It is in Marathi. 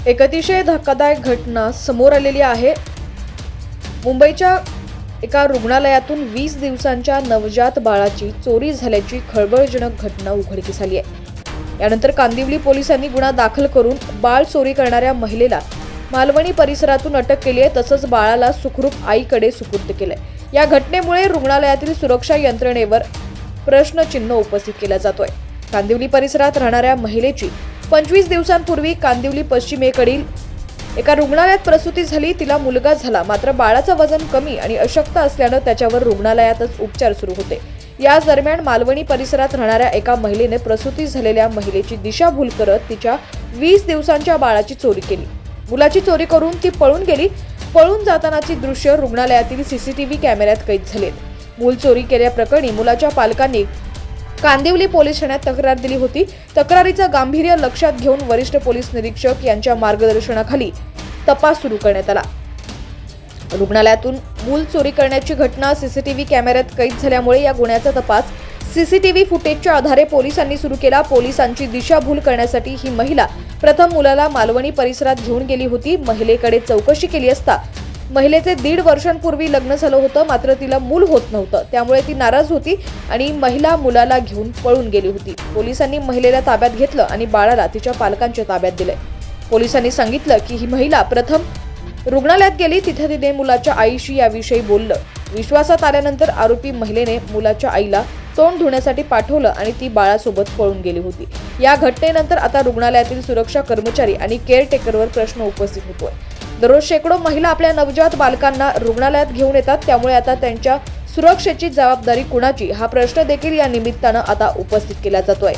एक अतिशय धक्कादायक घटना समोर आलेली आहे। मुंबईच्या एका रुग्णालयातून 20 दिवसांच्या नवजात बाळाची चोरी झाल्याची खळबळजनक घटना उघडकीस आली आहे। यानंतर कांदिवली पोलिसांनी गुन्हा दाखल करून बाळ चोरी करणाऱ्या महिलेला मालवणी परिसरातून अटक केली आहे। तसंच बाळाला सुखरूप आईकडे सुपूर्द केलंय। या घटनेमुळे रुग्णालयातील सुरक्षा यंत्रणेवर प्रश्नचिन्ह उपस्थित केला जातोय। कांदिवली परिसरात राहणाऱ्या महिलेची 25 दिवसांपूर्वी कांदिवली पश्चिमेकडील एका रुग्णालयात प्रसूती झाली। तिला मुलगा झाला, मात्र बाळाचं वजन कमी आणि अशक्त असल्यानं त्याच्यावर रुग्णालयातच उपचार सुरू होते। याच दरम्यान मालवणी परिसरात राहणाऱ्या एका महिलेने प्रसूती झालेल्या महिलेची दिशाभूल करत तिच्या 20 दिवसांच्या बाळाची चोरी केली। मुलाची चोरी करून ती पळून गेली। पळून जातानाची दृश्य रुग्णालयातील सीसीटीव्ही कॅमेऱ्यात कैद झाले। मूल चोरी केल्याप्रकरणी मुलाच्या पालकांनी कांदिवली पोलीस ठाण्यात तक्रार दिली होती। तक्रारीचं गांभीर्य लक्षात घेऊन वरिष्ठ पोलीस निरीक्षक यांच्या मार्गदर्शनाखाली तपास सुरू करण्यात आला। रुग्णालयातून मूल चोरी करण्याची घटना सीसीटीव्ही कॅमेऱ्यात कैद झाल्यामुळे या गुन्ह्याचा तपास सीसीटीव्ही फुटेजच्या आधारे पोलिसांनी सुरू केला। पोलिसांची दिशाभूल करण्यासाठी ही महिला प्रथम मुलाला मालवणी परिसरात घेऊन गेली होती। महिलेकडे चौकशी केली असता महिलेचे 1.5 वर्षांपूर्वी लग्न झालं होतं, मात्र तिला मूल होत नव्हतं। त्यामुळे ती नाराज होती आणि महिला मुलाला घेऊन पळून गेली होती। पोलिसांनी महिलेला ताब्यात घेतलं आणि बाळाला तिच्या पालकांच्या ताब्यात दिले। पोलिसांनी सांगितलं की ही महिला प्रथम रुग्णालयात गेली, तिथे तिने मुलाच्या आईशी याविषयी बोललं। विश्वासात आल्यानंतर आरोपी महिलेने मुलाच्या आईला तोंड धुण्यासाठी पाठवलं आणि ती बाळासोबत पळून गेली होती। या घटनेनंतर आता रुग्णालयातील सुरक्षा कर्मचारी आणि केअरटेकरवर प्रश्न उपस्थित होतोय। दररोज शेकडो महिला आपल्या नवजात बालकांना रुग्णालयात घेऊन येतात, त्यामुळे आता त्यांच्या सुरक्षेची जबाबदारी कुणाची हा प्रश्न देखील या निमित्तानं आता उपस्थित केला जातोय।